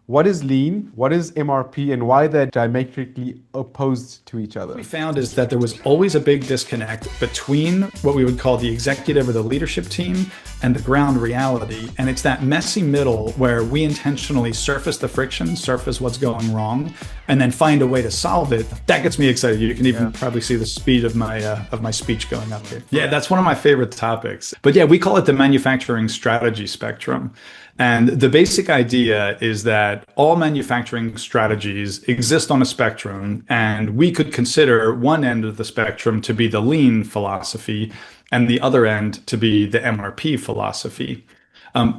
What is lean? What is MRP? And why they're diametrically opposed to each What other? we found is that there was always a big disconnect between what we would call the executive or the leadership team and the ground reality. And it's that messy middle where we intentionally surface the friction, surface what's going wrong, and then find a way to solve it. That gets me excited. You can even probably see the speed of my speech going up here. Yeah, that's one of my favorite topics. But yeah, we call it the manufacturing strategy spectrum. And the basic idea is that all manufacturing strategies exist on a spectrum, and we could consider one end of the spectrum to be the lean philosophy and the other end to be the MRP philosophy.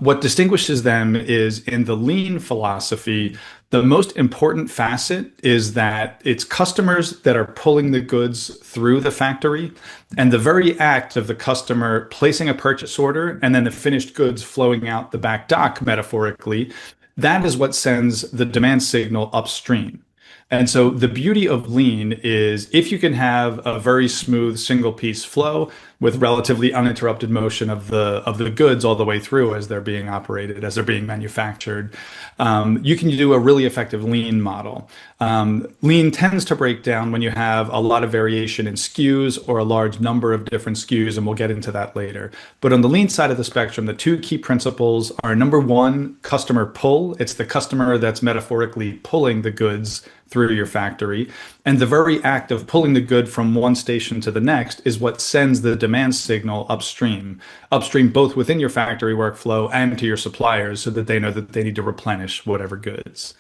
What distinguishes them is in the lean philosophy, the most important facet is that it's customers that are pulling the goods through the factory, and the very act of the customer placing a purchase order and then the finished goods flowing out the back dock, metaphorically, that is what sends the demand signal upstream. And so the beauty of lean is if you can have a very smooth single piece flow with relatively uninterrupted motion of the goods all the way through as they're being operated, as they're being manufactured, you can do a really effective lean model. Lean tends to break down when you have a lot of variation in SKUs or a large number of different SKUs, and we'll get into that later. But on the lean side of the spectrum, the two key principles are number one, customer pull. It's the customer that's metaphorically pulling the goods through your factory. And the very act of pulling the good from one station to the next is what sends the demand signal upstream both within your factory workflow and to your suppliers so that they know that they need to replenish whatever goods.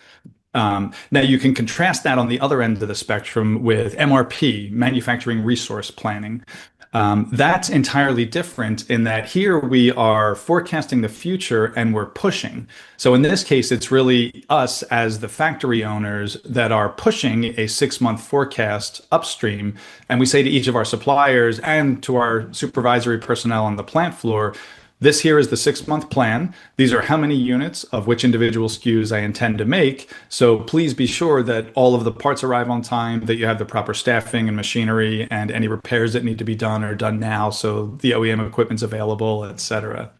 Now you can contrast that on the other end of the spectrum with MRP, manufacturing resource planning. That's entirely different in that here we are forecasting the future and we're pushing. So in this case, it's really us as the factory owners that are pushing a 6-month forecast upstream. And we say to each of our suppliers and to our supervisory personnel on the plant floor, this here is the 6-month plan. These are how many units of which individual SKUs I intend to make. So please be sure that all of the parts arrive on time, that you have the proper staffing and machinery, and any repairs that need to be done are done now. So the OEM equipment's available, et cetera.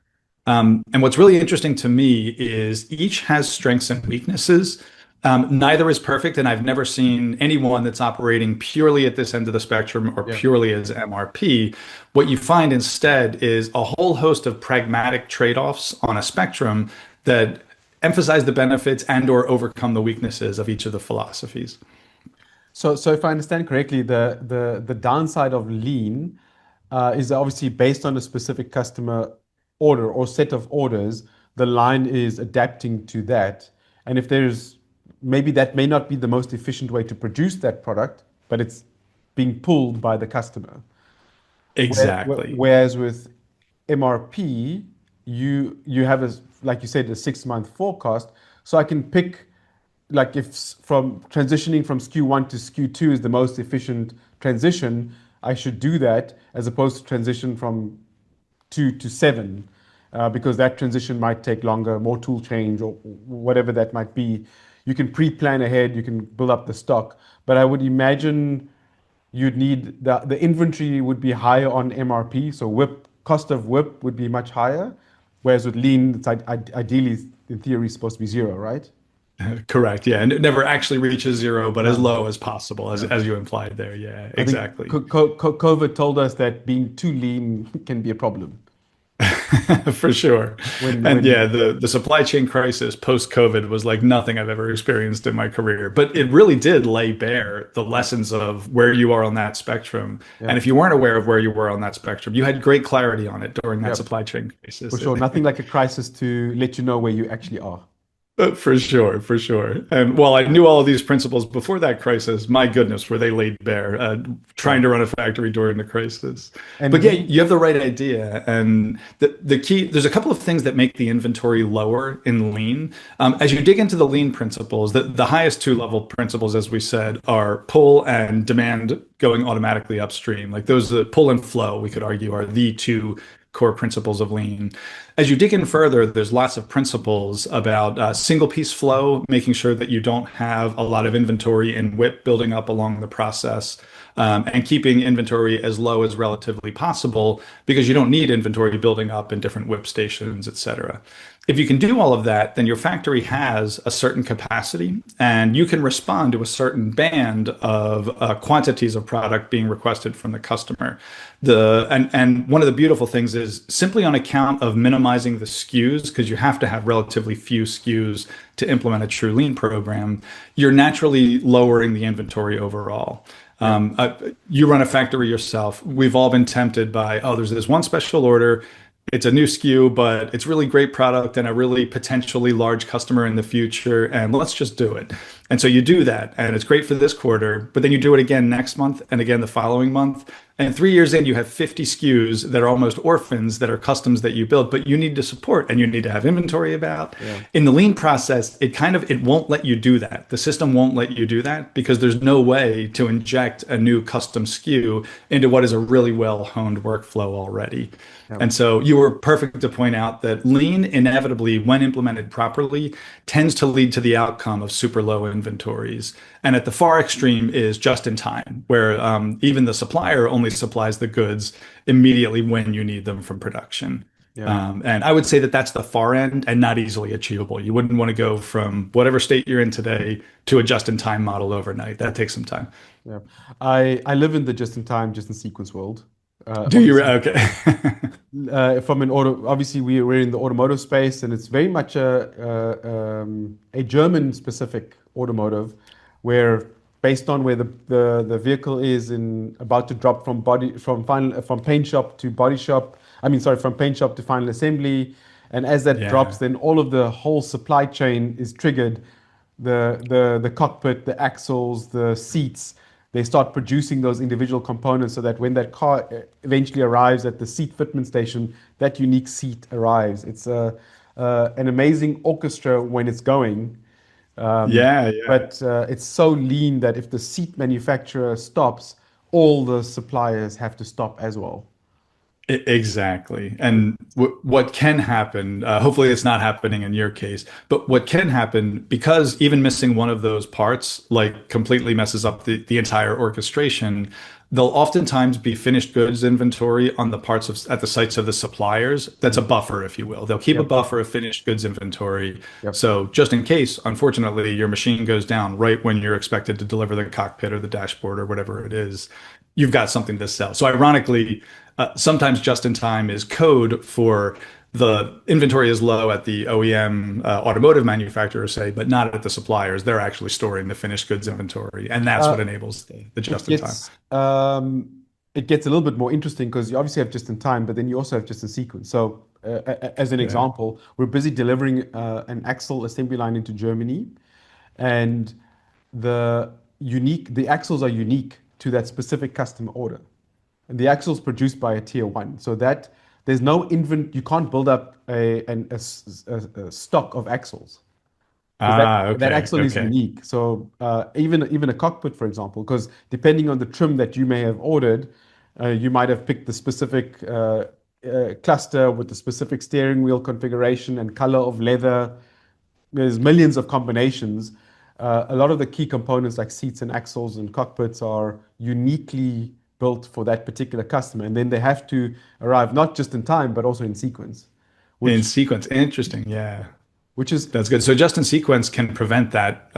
And what's really interesting to me is each has strengths and weaknesses. Neither is perfect, and I've never seen anyone that's operating purely at this end of the spectrum or purely as MRP. What you find instead is a whole host of pragmatic trade-offs on a spectrum that emphasize the benefits and or overcome the weaknesses of each of the philosophies. So if I understand correctly, the downside of lean is obviously based on a specific customer order or set of orders. The line is adapting to that, and if there's maybe that may not be the most efficient way to produce that product, but it's being pulled by the customer. Exactly. Whereas with MRP, you have a, like you said, a 6-month forecast, so I can pick, like if from transitioning from SKU 1 to SKU 2 is the most efficient transition, I should do that as opposed to transition from 2 to 7, because that transition might take longer, more tool change or whatever that might be. You can pre-plan ahead, you can build up the stock, but I would imagine you'd need the inventory would be higher on MRP, so cost of WIP would be much higher, whereas with lean, it's ideally in theory supposed to be 0, right? Correct. Yeah. And it never actually reaches 0, but as low as possible, as you implied there. Yeah, I think exactly. COVID told us that being too lean can be a problem. For sure. And When yeah, the supply chain crisis post-COVID was like nothing I've ever experienced in my career. But it really did lay bare the lessons of where you are on that spectrum. And if you weren't aware of where you were on that spectrum, you had great clarity on it during that supply chain crisis. For sure, nothing like a crisis to let you know where you actually are. For sure, for sure. And while I knew all of these principles before that crisis, my goodness, were they laid bare trying to run a factory during the crisis. And But yeah, you have the right idea. And the key, there's a couple of things that make the inventory lower in lean. As you dig into the lean principles, the highest 2-level principles, as we said, are pull and demand going automatically upstream. Like those, pull and flow, we could argue, are the two core principles of lean. As you dig in further, there's lots of principles about single piece flow, making sure that you don't have a lot of inventory and WIP building up along the process, and keeping inventory as low as relatively possible because you don't need inventory building up in different WIP stations, et cetera. if you can do all of that, then your factory has a certain capacity and you can respond to a certain band of quantities of product being requested from the customer. And one of the beautiful things is simply on account of minimizing the SKUs, because you have to have relatively few SKUs to implement a true lean program, you're naturally lowering the inventory overall. Yeah. You run a factory yourself. We've all been tempted by, oh, there's this one special order. It's a new SKU, but it's really great product and a really potentially large customer in the future. And let's just do it. And so you do that, and it's great for this quarter, but then you do it again next month and again the following month. And 3 years in, you have 50 SKUs that are almost orphans that are customs that you build, but you need to support and you need to have inventory about. Yeah. In the lean process, it won't let you do that. The system won't let you do that because there's no way to inject a new custom SKU into what is a really well-honed workflow already. Yeah. And so you were perfect to point out that lean inevitably, when implemented properly, tends to lead to the outcome of super low inventories. And at the far extreme is just in time, where even the supplier only supplies the goods immediately when you need them from production. Yeah. And I would say that that's the far end and not easily achievable. You wouldn't want to go from whatever state you're in today to a just-in-time model overnight. That takes some time. Yeah. I live in the just-in-time, just-in-sequence world. Do you? Obviously, Okay. from an auto, obviously we're in the automotive space, and it's very much a German-specific automotive, where based on where the vehicle is in about to drop from paint shop to body shop. I mean, sorry, from paint shop to final assembly, and as that Yeah. drops, then all of the whole supply chain is triggered. The cockpit, the axles, the seats. They start producing those individual components so that when that car eventually arrives at the seat fitment station, that unique seat arrives. It's an amazing orchestra when it's going, Yeah, yeah. but it's so lean that if the seat manufacturer stops, all the suppliers have to stop as well. Exactly. And what can happen, hopefully it's not happening in your case, but what can happen, because even missing one of those parts, like completely messes up the entire orchestration, there'll oftentimes be finished goods inventory on the parts at the sites of the suppliers. That's a buffer, if you will. They'll keep a Yep. buffer of finished goods inventory. Yep. So just in case, unfortunately, your machine goes down right when you're expected to deliver the cockpit or the dashboard or whatever it is, you've got something to sell. So ironically, sometimes just in time is code for the inventory is low at the OEM automotive manufacturer, say, but not at the suppliers. They're actually storing the finished goods inventory, and that's what Uh, enables the it just in time. gets it gets a little bit more interesting because you obviously have just in time, but then you also have just in sequence. So, as an Yeah. example, we're busy delivering an axle assembly line into Germany, and the axles are unique to that specific customer order. And the axle is produced by a tier one, so that there's no you can't build up a stock of axles because Ah, that okay, axle is okay. unique. So even a cockpit, for example, because depending on the trim that you may have ordered, you might have picked the specific cluster with the specific steering wheel configuration and color of leather. There's millions of combinations. A lot of the key components like seats and axles and cockpits are uniquely built for that particular customer, and then they have to arrive not just in time but also in sequence, In which sequence, interesting. Yeah, which is that's good. So just in sequence can prevent that.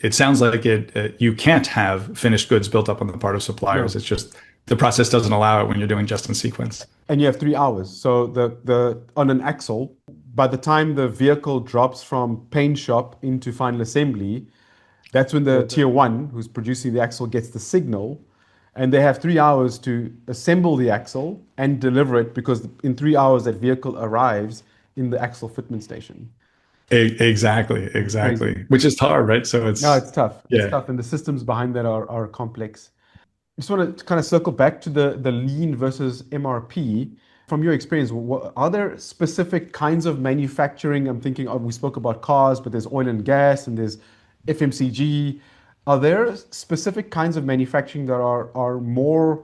It sounds like you can't have finished goods built up on the part of suppliers. no. It's just the process doesn't allow it when you're doing just in sequence. And you have 3 hours. So the on an axle, by the time the vehicle drops from paint shop into final assembly, that's when the tier one who's producing the axle gets the signal, and they have 3 hours to assemble the axle and deliver it because in 3 hours that vehicle arrives in the axle fitment station. Exactly, It's crazy. exactly. Which is hard, right? So No, it's it's tough. It's yeah. tough, and the systems behind that are complex. I just want to kind of circle back to the lean versus MRP. From your experience, are there specific kinds of manufacturing? I'm thinking of, we spoke about cars, but there's oil and gas and there's FMCG. Are there specific kinds of manufacturing that are more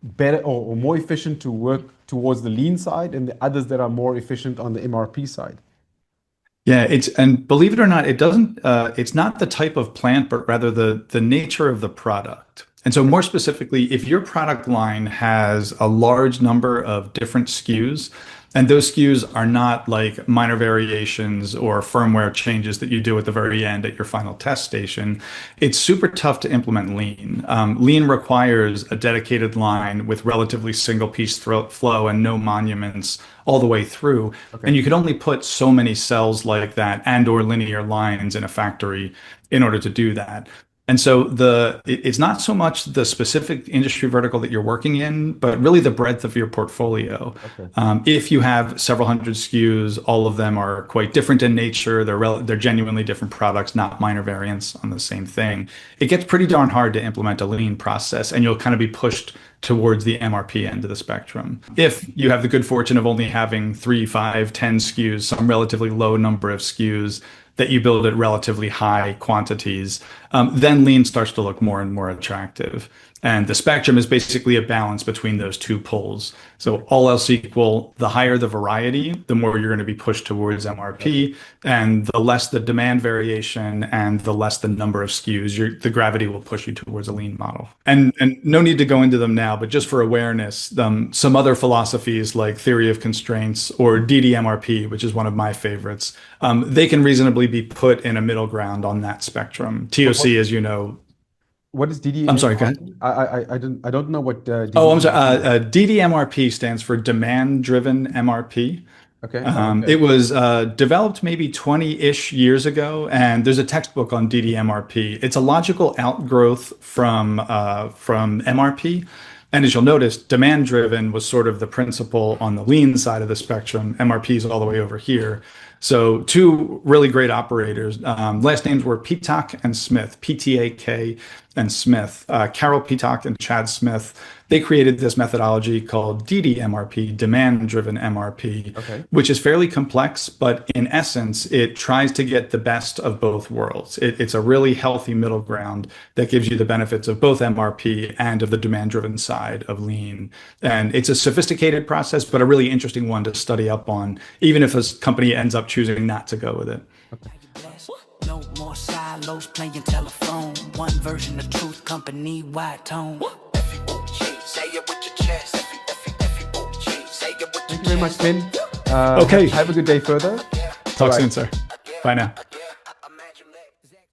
better or more efficient to work towards the lean side and the others that are more efficient on the MRP side? Yeah, and believe it or not, it doesn't it's not the type of plant, but rather the nature of the product. And so more specifically, if your product line has a large number of different SKUs, And those SKUs are not like minor variations or firmware changes that you do at the very end at your final test station. It's super tough to implement Lean. Lean requires a dedicated line with relatively single piece flow and no monuments all the way through. Okay. And you could only put so many cells like that and or linear lines in a factory in order to do that. And so it's not so much the specific industry vertical that you're working in, but really the breadth of your portfolio. Okay. If you have several hundred SKUs, all of them are quite different in nature. They're genuinely different products, not minor variants on the same thing. It gets pretty darn hard to implement a lean process, and you'll kind of be pushed towards the MRP end of the spectrum. If you have the good fortune of only having 3, 5, 10 SKUs, some relatively low number of SKUs, that you build at relatively high quantities, then lean starts to look more and more attractive. And the spectrum is basically a balance between those two poles. So all else equal, the higher the variety, the more you're going to be pushed towards MRP, and the less the demand variation and the less the number of SKUs, the gravity will push you towards a lean model. And no need to go into them now, but just for awareness, some other philosophies like theory of constraints or DDMRP, which is one of my favorites, they can reasonably be put in a middle ground on that spectrum. TOC, as you know. What is DD? I'm sorry, go ahead. I don't know what DD. Oh, I'm sorry. DDMRP stands for demand-driven MRP. Okay. It was developed maybe 20-ish years ago, and there's a textbook on DDMRP. It's a logical outgrowth from MRP. And as you'll notice, demand-driven was sort of the principle on the lean side of the spectrum. MRP is all the way over here. So two really great operators. Last names were Petak and Smith, P-T-A-K and Smith. Carol Petak and Chad Smith. They created this methodology called DDMRP, demand-driven MRP, which is fairly complex, but in essence, it tries to get the best of both worlds. It's a really healthy middle ground that gives you the benefits of both MRP and of the demand-driven side of lean. And it's a sophisticated process, but a really interesting one to study up on, even if a company ends up choosing not to go with it. No more silos playing telephone. One version of truth, company wide tone. Say it with your chest. Thank you very much, Ben. Okay. Have a good day further. Talk soon, sir. Bye now.